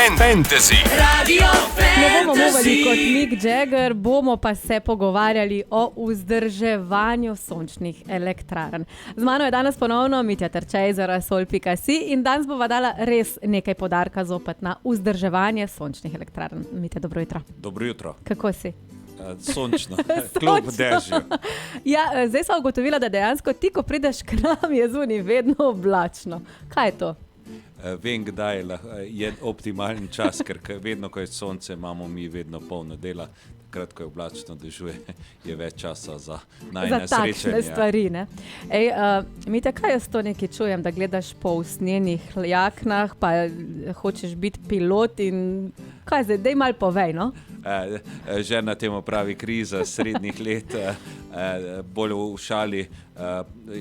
Fantasy. Ne bomo mogli kot Mick Jagger, bomo pa se pogovarjali o vzdrževanju sončnih elektrarn. Z mano je danes ponovno Mitja Terčej za Sol.si in danes bova dala res nekaj podarka zopet na vzdrževanje sončnih elektrarn. Mitja, dobro jutro. Dobro jutro. Kako si? Sončno, kljub dežju. Ja, zdaj sem ugotovila, da dejansko ti, ko prideš k nam, je zunaj vedno oblačno. Kaj je to? Vem, kdaj je optimalen čas, ker vedno, ko je sonce, imamo mi vedno polno dela. Takrat, ko je oblačno, dežuje, je več časa za najne srečanje. Za takšne stvari, ne? Mitja, kaj jaz to nekaj čujem, da gledaš po usnjenih jaknah, pa hočeš biti pilot in kaj zdaj, daj malo povej, no? Žena temu pravi kriza srednjih let, bolj v šali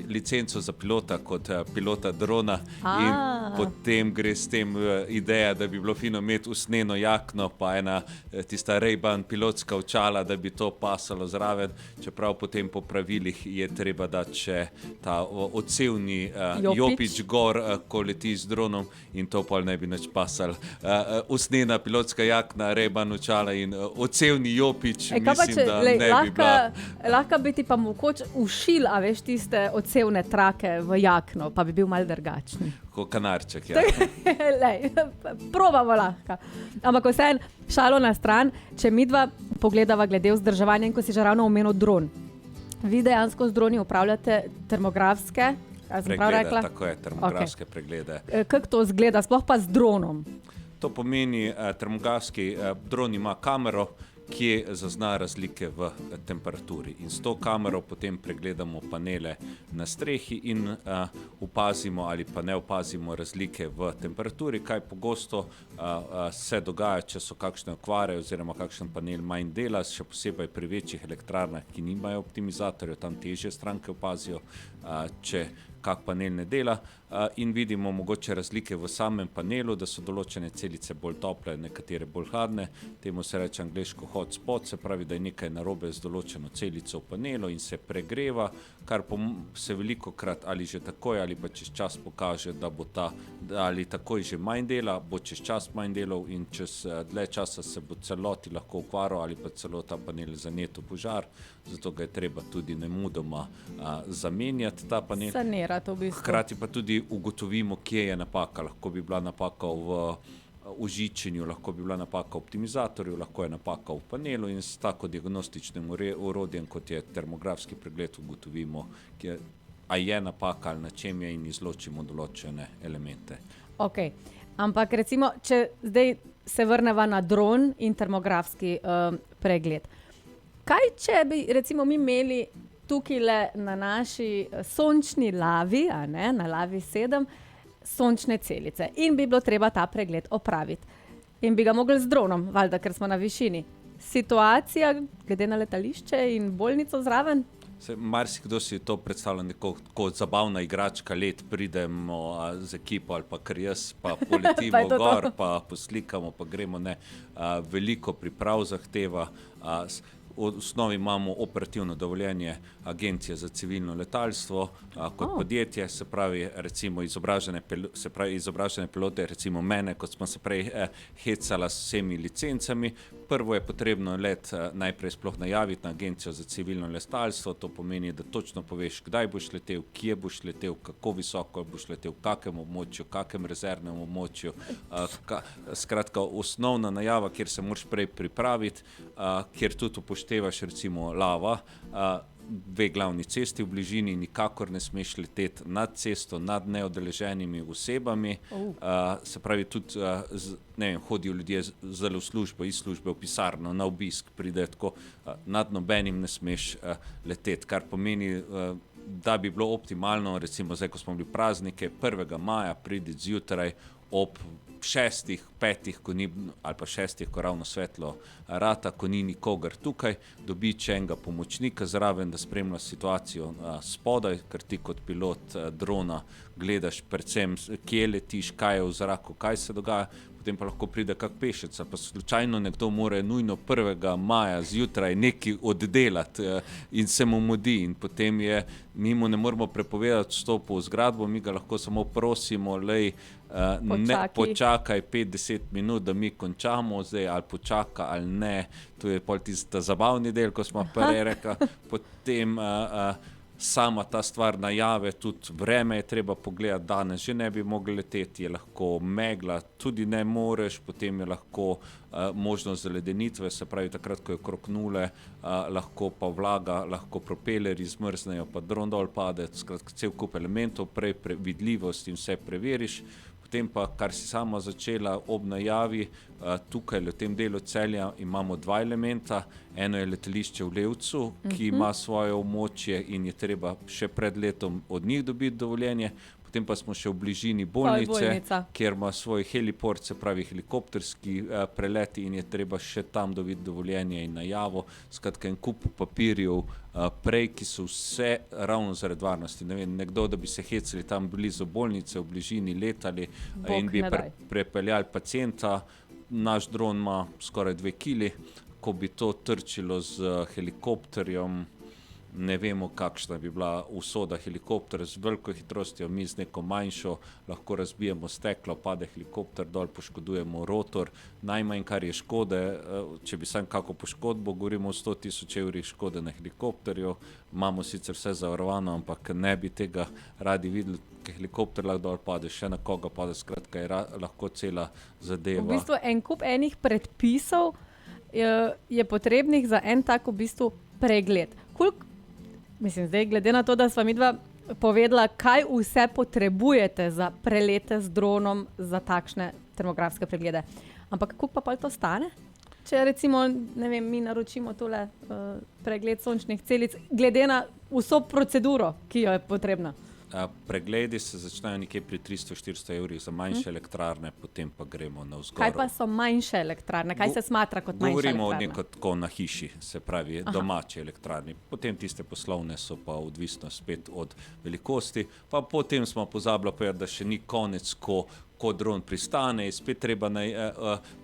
licenco za pilota kot pilota drona in potem gre s tem ideja, da bi bilo fino imeti usnjeno jakno pa ena tista Ray-Ban pilotska očala, da bi to pasalo zraven, čeprav potem po pravilih je treba dati še ta odsevni jopič gor, ko leti z dronom in to pol ne bi nič pasalo. Usnjena pilotska jakna, Ray-Ban očala in odsevni jopič, mislim, da ne bi bila. Lahko bi ti pa mogoče ušil, a veš, tiste odsevne trake v jakno, pa bi bil malo drugačen. Kot kanarček, ja. Lej, probamo lahko. Ampak vseeno, šalo na stran, če midva pogledava glede vzdrževanja in ko si že ravno omenil dron. Vi dejansko z droni upravljate termografske preglede, tako je, termografske preglede. Kako to izgleda, sploh pa z dronom? To pomeni, termografski dron ima kamero, ki zazna razlike v temperaturi. In s to kamero potem pregledamo panele na strehi in opazimo ali pa ne opazimo razlike v temperaturi, kaj pogosto se dogaja, če so kakšne okvare oziroma kakšen panel manj dela, še posebej pri večjih elektrarnah, ki nimajo optimizatorjev, tam težje stranke opazijo, če kak panel ne dela in vidimo mogoče razlike v samem panelu, da so določene celice bolj tople, nekatere bolj hladne. Temu se reče angleško hotspot, se pravi, da je nekaj narobe z določeno celico v panelu in se pregreva, kar se velikokrat ali že takoj ali pa čez čas pokaže, da bo ta ali takoj že manj dela, bo čez čas manj delov in čez dlje časa se bo celoti lahko ukvaril ali pa celo ta panel zaneto požar, zato ga je treba tudi nemudoma zamenjati ta panel. Sanirati v bistvu. Hkrati pa tudi ugotovimo, kje je napaka. Lahko bi bila napaka v užičenju, lahko bi bila napaka v optimizatorju, lahko je napaka v panelu in s tako diagnostičnim orodjem, kot je termografski pregled, ugotovimo, a je napaka ali na čem je in izločimo določene elemente. Ok, ampak recimo, če zdaj se vrneva na dron in termografski pregled. Kaj, če bi recimo mi imeli tukaj na naši sončni lavi, na lavi 7, sončne celice in bi bilo treba ta pregled opraviti. In bi ga mogli z dronom, valjda, ker smo na višini. Situacija, glede na letališče in bolnico zraven? Marsikdo si to predstavlja kot zabavna igračka, let pridemo z ekipo ali pa kar jaz, pa poletimo gor, pa poslikamo, pa gremo, ne. Veliko priprav zahteva. V osnovi imamo operativno dovoljenje Agencije za civilno letalstvo kot podjetje, se pravi recimo izobražene pilote, recimo mene, kot smo se prej hecala s vsemi licencami. Prvo je potrebno let najprej sploh najaviti na Agencijo za civilno letalstvo, to pomeni, da točno poveš, kdaj boš letel, kje boš letel, kako visoko boš letel, v kakem območju, kakem rezervnem območju. Skratka, osnovna najava, kjer se moraš prej pripraviti, kjer tudi upoštevaš recimo lava, dve glavni cesti v bližini, nikakor ne smeš leteti nad cesto, nad neodeleženimi osebami. Se pravi tudi, hodijo ljudje zelo v službo, iz službe v pisarno, na obisk, pride tako, nad nobenim ne smeš leteti, kar pomeni, da bi bilo optimalno, recimo zdaj, ko smo bili praznike, 1. maja pridi zjutraj ob 6, 5, ali pa 6, ko ravno svetlo rata, ko ni nikogar tukaj, dobi še enega pomočnika zraven, da spremlja situacijo spodaj, ker ti kot pilot drona gledaš predvsem, kje letiš, kaj je v zraku, kaj se dogaja, potem pa lahko pride kak pešec, pa slučajno nekdo mora nujno 1. maja zjutraj nekaj oddelati in se mu mudi in potem mi mu ne moramo prepovedati vstopu v zgradbo, mi ga lahko samo prosimo, počakaj 5-10 minut, da mi končamo, zdaj ali počaka ali ne, to je pol tisti zabavni del, ko smo prej rekli, potem sama ta stvar najave, tudi vreme je treba pogledati, danes že ne bi mogli leteti, je lahko megla, tudi ne moreš, potem je lahko možnost zaledenitve, se pravi takrat, ko je okrog nule, lahko pa vlaga, lahko propelerji zmrznejo, pa dron dol pade, skratka cel kup elementov, prej vidljivost in vse preveriš. Potem pa, kar si sama začela ob najavi, tukaj v tem delu Celja imamo 2 elementa. Eno je letališče v Levcu, ki ima svoje območje in je treba še pred letom od njih dobiti dovoljenje. Potem pa smo še v bližini bolnice, kjer ima svoj heliport, se pravi helikopterski prelet in je treba še tam dobiti dovoljenje in najavo. Skratka, en kup papirjev prej, ki so vse ravno zaradi varnosti. Ne vem, nekdo, da bi se hecali tam blizu bolnice, v bližini letali in bi prepeljali pacienta. Naš dron ima skoraj 2 kili, ko bi to trčilo z helikopterjem, ne vemo, kakšna bi bila usoda helikopter z veliko hitrostjo, mi z neko manjšo, lahko razbijemo steklo, pade helikopter dol, poškodujemo rotor. Najmanj, kar je škode, če bi sam kako poškodbo, govorimo o 100.000 evrih škode na helikopterju, imamo sicer vse zavarovano, ampak ne bi tega radi videli, ker helikopter lahko dol pade, še na koga pade, skratka je lahko cela zadeva. V bistvu en kup enih predpisov je potrebnih za en tak v bistvu pregled. Mislim, zdaj, glede na to, da sva midva povedala, kaj vse potrebujete za prelete z dronom, za takšne termografske preglede. Ampak koliko pa to stane? Če recimo, ne vem, mi naročimo tole pregled sončnih celic, glede na vso proceduro, ki jo je potrebna. Pregledi se začnejo nekje pri 300-400 evrih za manjše elektrarne, potem pa gremo navzgor. Kaj pa so manjše elektrarne? Kaj se smatra kot manjša elektrarna? Govorimo o tako na hiši, se pravi domače elektrarne. Potem tiste poslovne so pa odvisno spet od velikosti. Pa potem smo pozabili povedati, da še ni konec, ko dron pristane, je spet treba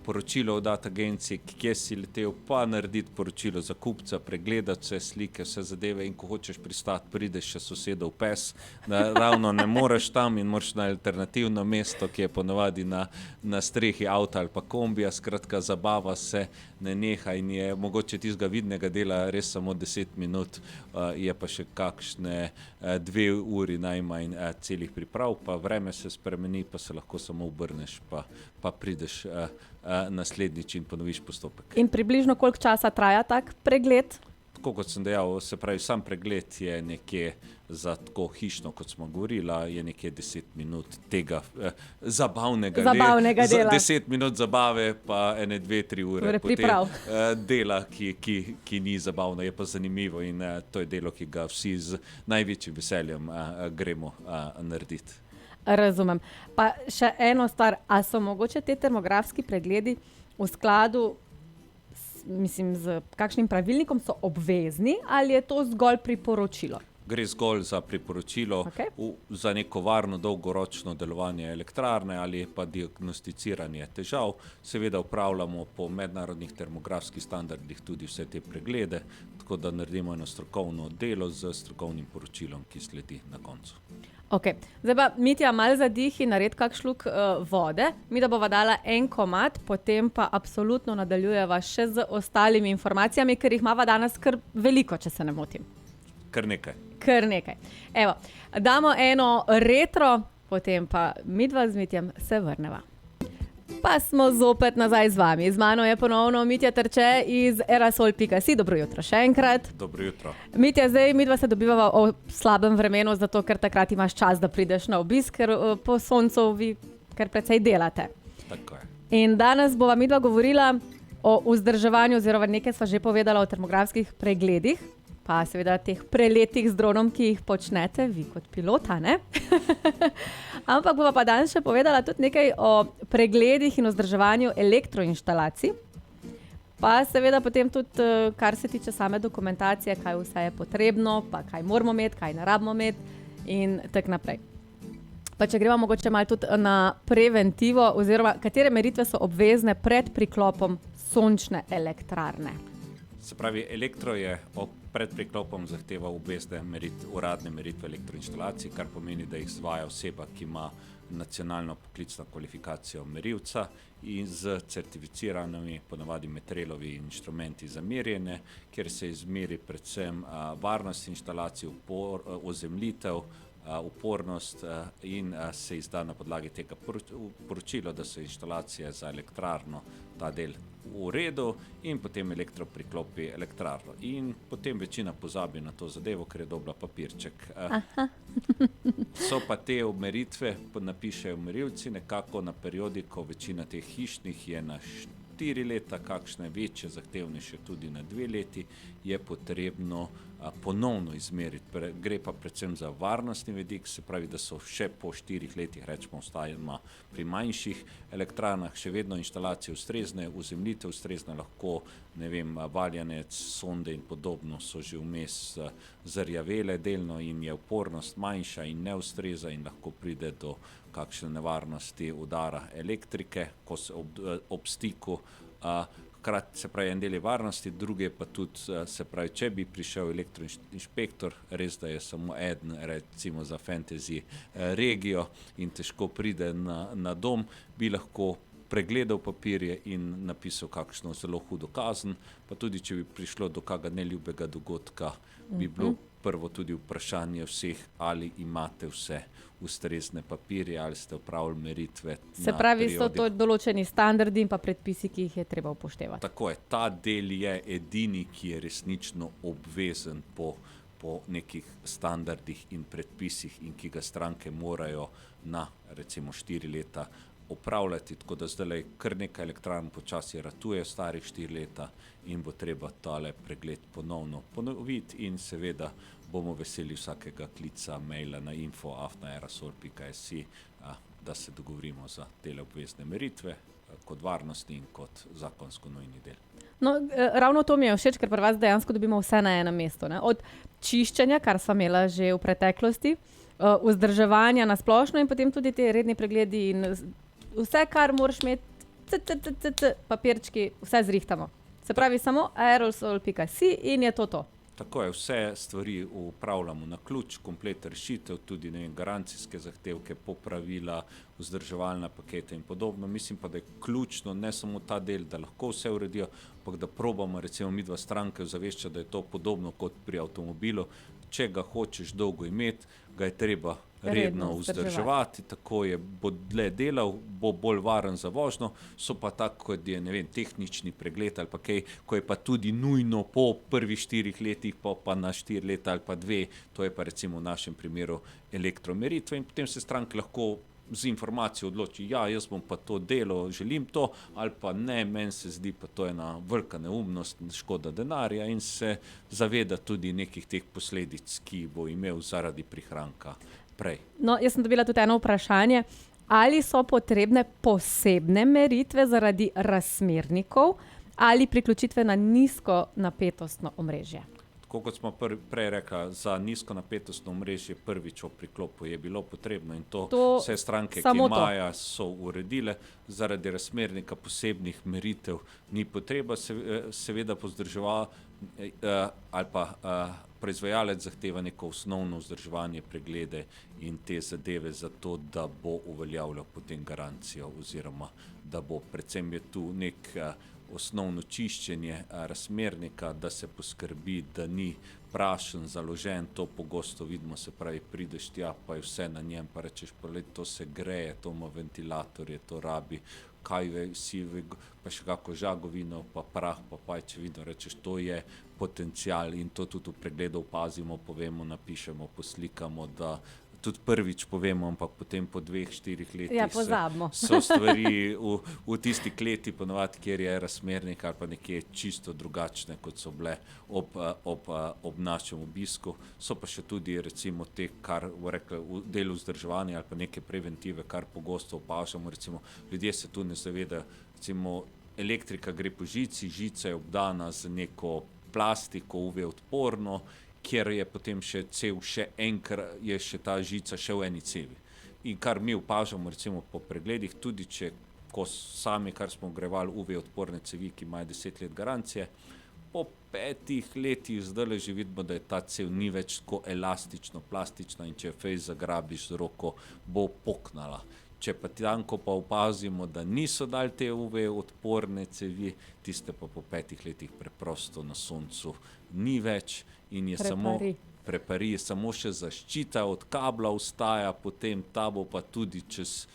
poročilo oddati agenciji, kje si letel, pa narediti poročilo za kupca, pregledati vse slike, vse zadeve in ko hočeš pristati, prideš še sosedov pes, ravno ne moreš tam in moraš na alternativno mesto, ki je ponavadi na strehi avta ali pa kombija, skratka zabava se ne neha in je mogoče tistega vidnega dela res samo 10 minut, je pa še kakšne 2 uri najmanj celih priprav, pa vreme se spremeni, pa se lahko samo obrneš, pa prideš naslednjič in ponoviš postopek. In približno koliko časa traja tak pregled? Tako kot sem dejal, se pravi, sam pregled je nekje za tako hišno, kot smo govorila, je nekje 10 minut tega zabavnega dela. 10 minut zabave, pa 1-2-3 ure potem dela, ki ni zabavno, je pa zanimivo in to je delo, ki ga vsi z največjim veseljem gremo narediti. Razumem. Pa še eno stvar, a so mogoče te termografski pregledi v skladu z kakšnim pravilnikom so obvezni ali je to zgolj priporočilo? Gre zgolj za priporočilo za neko varno dolgoročno delovanje elektrarne ali pa diagnosticiranje težav. Seveda upravljamo po mednarodnih termografskih standardih tudi vse te preglede, tako da naredimo eno strokovno delo z strokovnim poročilom, ki sledi na koncu. Zdaj pa Mitja malo zadih in naredi kak šluk vode. Mi da bova dala en komad, potem pa absolutno nadaljujeva še z ostalimi informacijami, ker jih imava danes kar veliko, če se ne motim. Kar nekaj. Evo, damo eno retro, potem pa midva z Mitjem se vrneva. Pa smo zopet nazaj z vami. Z mano je ponovno Mitja Terče iz Erasol.si. Dobro jutro še enkrat. Dobro jutro. Mitja, zdaj midva se dobivava o slabem vremenu, zato ker takrat imaš čas, da prideš na obisk, ker po soncu vi kar precej delate. Tako je. In danes bova midva govorila o vzdrževanju, oziroma nekaj sva že povedala o termografskih pregledih, pa seveda teh preletih z dronom, ki jih počnete, vi kot pilota, ne? Ampak bova pa danes še povedala tudi nekaj o pregledih in vzdrževanju elektroinštalacij, pa seveda potem tudi, kar se tiče same dokumentacije, kaj vse je potrebno, pa kaj moramo imeti, kaj ne rabimo imeti in tak naprej. Pa če gremo mogoče malo tudi na preventivo, oziroma katere meritve so obvezne pred priklopom sončne elektrarne. Se pravi, elektro je pred priklopom zahteva obvezne uradne meritve elektroinštalacij, kar pomeni, da jih izvaja oseba, ki ima nacionalno poklicno kvalifikacijo merilca in z certificiranimi, ponavadi Metrelovi inštrumenti za merjenje, kjer se izmeri predvsem varnost inštalacij, ozemljitev, upornost in se izda na podlagi tega poročilo, da so inštalacije za elektrarno ta del v redu in potem elektro priklopi elektrarno. In potem večina pozabi na to zadevo, ker je dobila papirček. So pa te meritve, napišejo merilci nekako na periodiko, večina teh hišnih je na 4 leta, kakšne večje, zahtevnejše tudi na 2 leti, je potrebno ponovno izmeriti. Gre pa predvsem za varnostni vidik, se pravi, da so še po 4 letih, rečemo, ostajamo pri manjših elektrarnah, še vedno inštalacije ustrezne, ozemljitev ustrezna, lahko, ne vem, valjanec, sonde in podobno so že vmes zarjavele delno in je upornost manjša in ne ustreza in lahko pride do kakšne nevarnosti udara elektrike, ko se ob stiku. Se pravi, en del je varnosti, druge pa tudi, se pravi, če bi prišel elektroinšpektor, res da je samo eden, recimo za fantasy regijo in težko pride na dom, bi lahko pregledal papirje in napisal kakšno zelo hudo kazen, pa tudi če bi prišlo do kakega neljubega dogodka, bi bilo prvo tudi vprašanje vseh, ali imate vse ustrezne papirje, ali ste opravili meritve. Se pravi, so to določeni standardi in pa predpisi, ki jih je treba upoštevati. Tako je, ta del je edini, ki je resnično obvezen po nekih standardih in predpisih in ki ga stranke morajo na recimo 4 leta opravljati, tako da zdaj kar nekaj elektrarn počasi ratuje starih 4 leta in bo treba tale pregled ponovno ponoviti in seveda bomo veseli vsakega klica, maila na info@aerosol.si, da se dogovorimo za tele obvezne meritve kot varnostni in kot zakonsko nujni del. No, ravno to mi je všeč, ker pri vas dejansko dobimo vse na enem mestu, ne? Od čiščenja, kar sva imela že v preteklosti, vzdrževanja na splošno in potem tudi te redni pregledi in vse, kar moraš imeti, papirčki, vse zrihtamo. Se pravi, samo aerosol.si in je to. Tako je, vse stvari upravljamo na ključ, komplet rešitev, tudi garancijske zahtevke, popravila, vzdrževalna pakete in podobno. Mislim pa, da je ključno ne samo ta del, da lahko vse uredijo, ampak da probamo recimo midva stranke ozaveščati, da je to podobno kot pri avtomobilu. Če ga hočeš dolgo imeti, ga je treba redno vzdrževati, tako bo dlje delal, bo bolj varen za vožnjo, so pa tako, kot je, ne vem, tehnični pregled ali pa kaj, ko je pa tudi nujno po prvih 4 letih, pa na 4 leta ali pa 2, to je pa recimo v našem primeru elektromeritve in potem se stranke lahko z informacijo odloči, ja, jaz bom pa to delo, želim to, ali pa ne, meni se zdi pa to ena velika neumnost, škoda denarja in se zaveda tudi nekih teh posledic, ki bo imel zaradi prihranka prej. No, jaz sem dobila tudi eno vprašanje, ali so potrebne posebne meritve zaradi razmernikov ali priključitve na nizko napetostno omrežje? Tako kot smo prej rekla, za nizko napetostno omrežje prvič o priklopu je bilo potrebno in to vse stranke, ki imajo, so uredile. Zaradi razmernika posebnih meritev ni potreba, seveda ali pa proizvajalec zahteva neko osnovno vzdrževanje, preglede in te zadeve za to, da bo uveljavljal potem garancijo oziroma da bo predvsem je tu nek osnovno čiščenje razmernika, da se poskrbi, da ni prašen, založen, to pogosto vidimo, se pravi, prideš tja, pa je vse na njem, pa rečeš, pa to se greje, to ima ventilatorje, to rabi, pa še kako žagovino, pa prah, pa pajčevino, rečeš, to je potencial in to tudi v pregledu opazimo, povemo, napišemo, poslikamo, da tudi prvič povemo, ampak potem po 2-4 letih so stvari v tisti kleti ponovadi, kjer je razmernik ali pa nekje čisto drugačne, kot so bile ob našem obisku. So pa še tudi recimo te, kar v delu vzdrževanja ali pa neke preventive, kar pogosto opažamo, recimo ljudje se tu ne zavedajo, recimo elektrika gre po žici, žica je obdana z neko plastiko UV odporno, kjer je potem še enkrat je še ta žica še v eni cevi. In kar mi opažamo recimo po pregledih, tudi če ko sami, kar smo vgrajevali UV odporne cevi, ki imajo 10 let garancije, po 5 letih zdaj že vidimo, da je ta cev ni več tako elastično, plastična in če fejs zagrabiš z roko, bo poknala. Če pa tanko pa opazimo, da niso dali te UV odporne cevi, tiste pa po 5 letih preprosto na soncu ni več in je prepari, samo še zaščita od kabla ostaja, potem ta bo pa tudi čez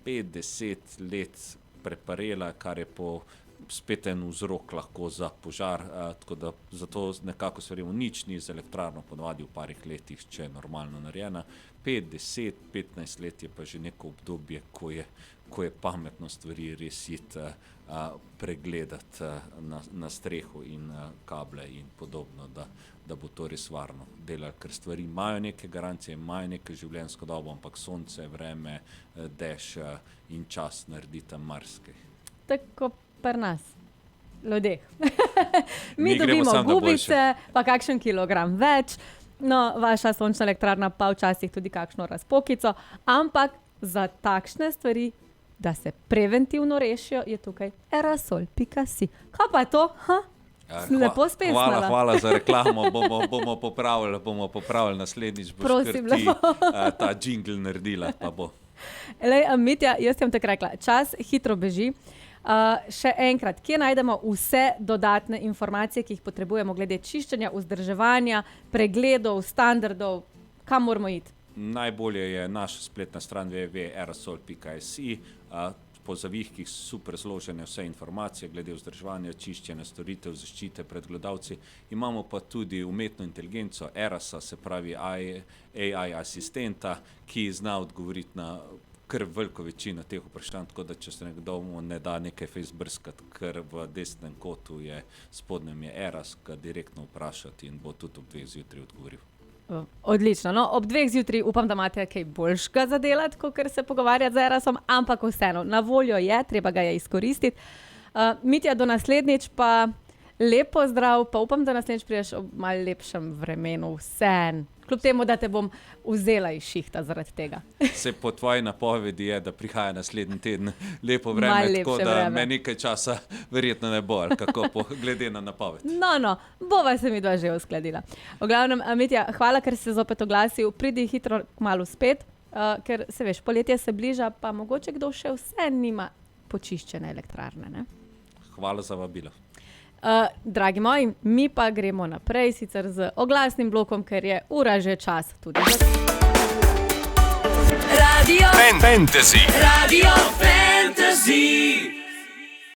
5-10 let preparela, kar je spet en vzrok lahko za požar, tako da zato nekako stvarimo nič ni z elektrarno ponovadi v parih letih, če je normalno narejena. 5, 10, 15 let je pa že neko obdobje, ko je pametno stvari res iti pregledati na streho in kable in podobno, da bo to res varno delali, ker stvari imajo neke garancije, imajo neke življenjsko dobo, ampak sonce, vreme, dež in čas naredi tam marsikaj. Tako pri nas, ljudeh. Mi dobimo gubice, pa kakšen kilogram več, no, vaša sončna elektrarna pa včasih tudi kakšno razpokico, ampak za takšne stvari, da se preventivno rešijo, je tukaj aerosol.si. Kaj pa je to? Lepo spesnala. Hvala za reklamo, bomo popravili naslednjič, boš kar ti ta džingl naredila, pa bo. Mitja, jaz sem tako rekla, čas hitro beži. Še enkrat, kje najdemo vse dodatne informacije, ki jih potrebujemo glede čiščenja, vzdrževanja, pregledov, standardov, kam moramo iti? Najbolje je naša spletna stran www.aerosol.si, po zavihkih super zložene vse informacije glede vzdrževanja, čiščenja, storitev, zaščite pred gledalci. Imamo pa tudi umetno inteligenco Erasa, se pravi AI asistenta, ki zna odgovoriti na kar veliko večino teh vprašanj, tako da če se nekdo ne da nekaj fejs brskati, ker v desnem kotu je, spodnjem je Eras, ga direktno vprašati in bo tudi ob 2 zjutraj odgovoril. Odlično, no, ob 2 zjutraj upam, da imate kaj boljšega za delati, kot se pogovarjati z Erasom, ampak vseeno, na voljo je, treba ga je izkoristiti. Mitja, do naslednjič pa lepo zdrav, pa upam, da naslednjič prideš ob malo lepšem vremenu, vseeno. Kljub temu, da te bom vzela iz šihta zaradi tega. Se po tvoji napovedi je, da prihaja naslednji teden lepo vreme, tako da me nekaj časa verjetno ne bo, ali kako glede na napoved. No, bova se mi dva že uskladila. V glavnem, Mitja, hvala, ker si zopet oglasil, pridi hitro kmalu spet, ker se veš, poletje se bliža, pa mogoče kdo še vse nima počiščene elektrarne, ne? Hvala za vabilo. Dragi moji, mi pa gremo naprej, sicer z oglasnim blokom, ker je ura že čas tudi. Radio Fantasy. Radio Fantasy.